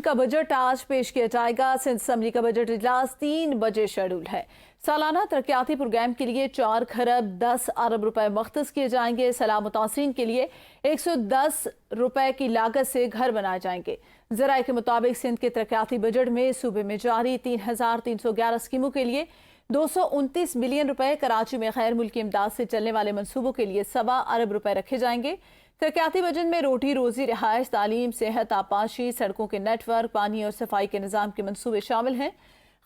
का बजट आज पेश किया जाएगा। सिंध असम्बली का बजट इजलास 3 बजे शेड्यूल है। सालाना तरक्याती प्रोग्राम के लिए 4 खरब 10 अरब रुपए मुख्तस किए जाएंगे। सैलाब मुतासिरीन के लिए 110 रुपए की लागत से घर बनाए जाएंगे। ज़राए के मुताबिक सिंध के तरक्याती बजट में सूबे में जारी 3,311 स्कीमों के लिए 229 बिलियन रुपए, कराची में गैर मुल्की इमदाद से चलने वाले मनसूबों के लिए 1.25 अरब रुपए रखे जाएंगे। तरक्याती बजट में रोटी रोजी, रिहाइश, तालीम, सेहत, आपाशी, सड़कों के नेटवर्क, पानी और सफाई के निज़ाम के मनसूबे शामिल हैं।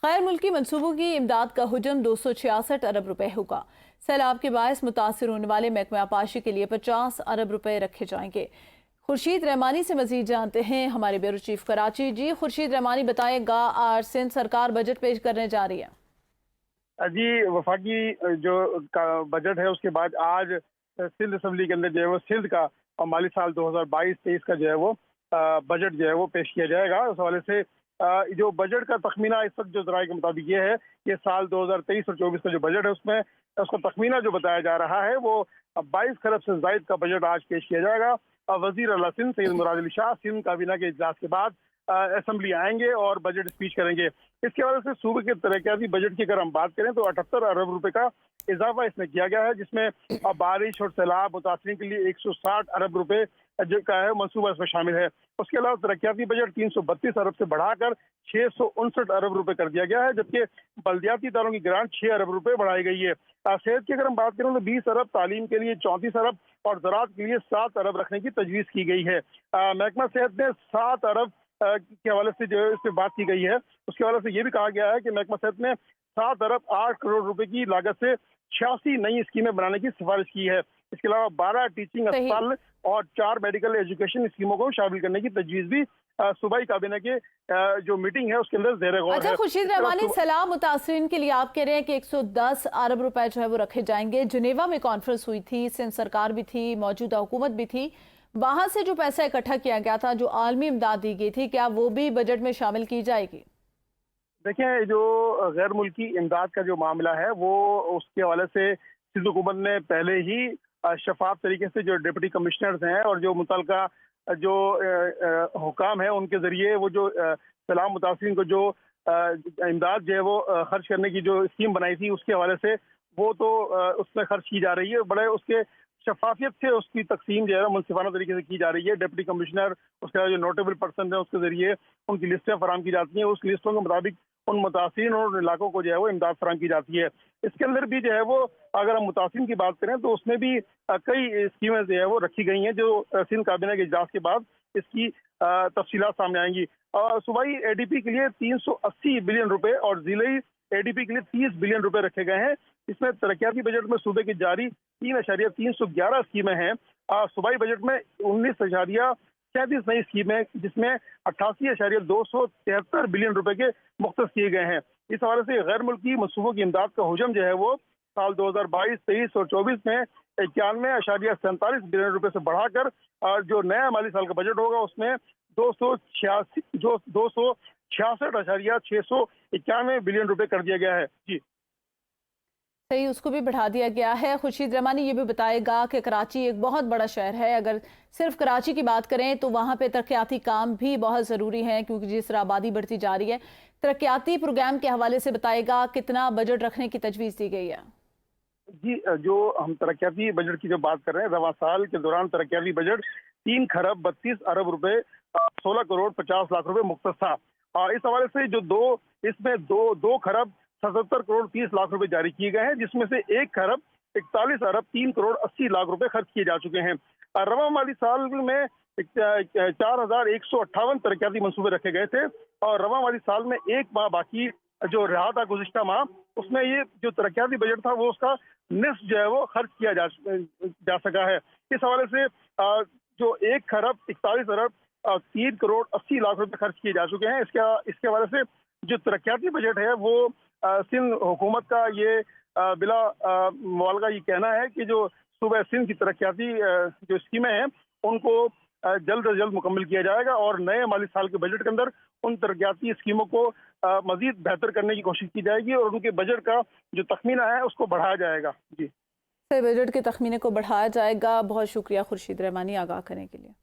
गैर मुल्की मनसूबों की इमदाद का हुजम 266 अरब रुपए होगा। सैलाब के बायस मुतासर होने वाले महकमे आपाशी के लिए 50 अरब रुपए रखे जाएंगे। खुर्शीद रहमानी से मजीद जानते हैं हमारे ब्यूरो चीफ कराची। जी खुर्शीद रहमानी, बताएगा आज सिंध सरकार बजट पेश करने जा रही है। जी, वफाकी जो बजट है उसके बाद आज सिंध असम्बली के अंदर जो है वो सिंध का माली साल 2022-23 का जो है वो बजट जो है वो पेश किया जाएगा। उस हवाले से जो बजट का तखमीना इस वक्त जो ज़राए के मुताबिक ये है कि साल 2023 और 24 का जो बजट है उसमें उसका तखमीना जो बताया जा रहा है वो 22 खरब से ज़ायद का बजट आज पेश किया जाएगा। वज़ीर आला सिंध सैयद मुराद अली शाह सिंध काबीना के इजलास के बाद असम्बली आएंगे और बजट स्पीच करेंगे। इसके वजह से सूबे के तरक्याती बजट की अगर हम बात करें तो 78 अरब रुपए का इजाफा इसमें किया गया है, जिसमेम बारिश और सैलाब मुतासरीन के लिए 160 अरब रुपए जो का है मनसूबा इसमें शामिल है। उसके अलावा तरक्याती बजट 332 अरब से बढ़ाकर 659 अरब रुपए कर दिया गया है, जबकि बल्दियाती इदारों की ग्रांट 6 अरब रुपए बढ़ाई गई है। सेहत की अगर हम बात करें तो 20 अरब, तालीम के लिए 34 अरब और ज़राअत के लिए 7 अरब रखने की तजवीज़ की गई है। महकमा सेहत में 7 अरब के हवाले से जो है इस पर बात की गई है। उसके हवाले से ये भी कहा गया है कि महकमा सेहत ने 7 अरब 8 करोड़ रुपए की लागत से 86 नई स्कीमें बनाने की सिफारिश की है। इसके अलावा 12 टीचिंग अस्पताल और 4 मेडिकल एजुकेशन स्कीमों को शामिल करने की तजवीज़ भी सूबाई काबीना के जो मीटिंग है उसके अंदर ज़ेर गौर है। अच्छा खुर्शीद रहमानी, सैलाब मुतासरीन के लिए आप कह रहे हैं कि 110 अरब रुपए जो है वो रखे जाएंगे। जिनेवा में कॉन्फ्रेंस हुई थी, सिंध सरकार भी थी, मौजूदा हुकूमत भी थी, वहां से जो पैसा इकट्ठा किया गया था, जो आलमी इमदाद दी गई थी, क्या वो भी बजट में शामिल की जाएगी? देखिए, जो गैर मुल्की इमदाद का जो मामला है वो उसके हवाले से सिंध हुकूमत ने पहले ही शफाफ तरीके से जो डिप्टी कमिश्नर्स हैं और जो मुतलका जो हुकाम है उनके जरिए वो जो सैलाब मुतासरीन को जो इमदाद जो है वो खर्च करने की जो स्कीम बनाई थी उसके हवाले से वो तो उसमें खर्च की जा रही है। बड़े उसके शफाफियत से उसकी तकसीम जो है मुनसिफाना तरीके से की जा रही है। डिप्टी कमिश्नर, उसके जो नोटेबल पर्सन है उसके जरिए उनकी लिस्टें फराम की जाती हैं। उस लिस्टों के मुताबिक उन मुतासिरीन और इलाकों को जो है वो इमदाद फराम की जाती है। इसके अंदर भी जो है वो अगर हम मुतासिरीन की बात करें तो उसमें भी कई स्कीमें जो है वो रखी गई हैं जो सिंध काबीना के इजलास के बाद इसकी तफसीलात सामने आएंगी। सूबाई ADP के लिए 380 बिलियन रुपए और जिले ADP के लिए 30 बिलियन रुपए रखे गए हैं। इसमें तरक्याती बजट में सूबे की जारी 3,311 स्कीमें हैं। सूबाई बजट में 19,37 नई स्कीमें, जिसमें 88,273 बिलियन रुपए के मुख्तस किए गए हैं। इस हवाले से गैर मुल्की मनसूबों की इमदाद का हुजम जो है वो साल 2022-23 और 24 में 91,47 बिलियन रुपए से बढ़ाकर जो नया माली साल का बजट होगा उसमें 266,691 बिलियन रुपए कर दिया गया है। जी सही, उसको भी बढ़ा दिया गया है। खुर्शीद रहमानी ये भी बताएगा कि कराची एक बहुत बड़ा शहर है। अगर सिर्फ कराची की बात करें तो वहाँ पे तरक्याती काम भी बहुत ज़रूरी है, क्योंकि जिस तरह आबादी बढ़ती जा रही है। तरक्याती प्रोग्राम के हवाले से बताएगा कितना बजट रखने की तजवीज़ दी गई है? जी, जो हम तरक्याती बजट की जो बात कर रहे हैं, रवां साल के दौरान तरक्याती बजट 3 खरब 32 अरब रुपए 16 करोड़ 50 लाख रुपए मुख्तस था। इस हवाले से जो इसमें दो खरब 77 करोड़ 30 लाख रुपए जारी किए गए हैं, जिसमें से 1 खरब 41 अरब 3 करोड़ 80 लाख रुपए खर्च किए जा चुके हैं। रवां माली साल में 4,158 तरक्याती मंसूबे रखे गए थे और रवां माली साल में एक माह बाकी जो रहा था गुज़िश्ता माह, उसमें ये जो तरक्याती बजट था वो उसका निस्फ जो है वो खर्च किया जा सका है। इस हवाले से जो 1 खरब 41 अरब 3 करोड़ 80 लाख रुपए खर्च किए जा चुके हैं। इसके हवाले से जो तरक्याती बजट है वो सिंध हुकूमत का ये बिला मुबालगा ये कहना है कि जो सूबे सिंध की तरक्याती जो स्कीमें हैं उनको जल्द अज जल्द मुकम्मल किया जाएगा और नए माली साल के बजट के अंदर उन तरक्याती स्कीमों को मजीद बेहतर करने की कोशिश की जाएगी और उनके बजट का जो तखमीना है उसको बढ़ाया जाएगा। जी, बजट के तखमीने को बढ़ाया जाएगा। बहुत शुक्रिया खुर्शीद रहमानी आगाह करने के लिए।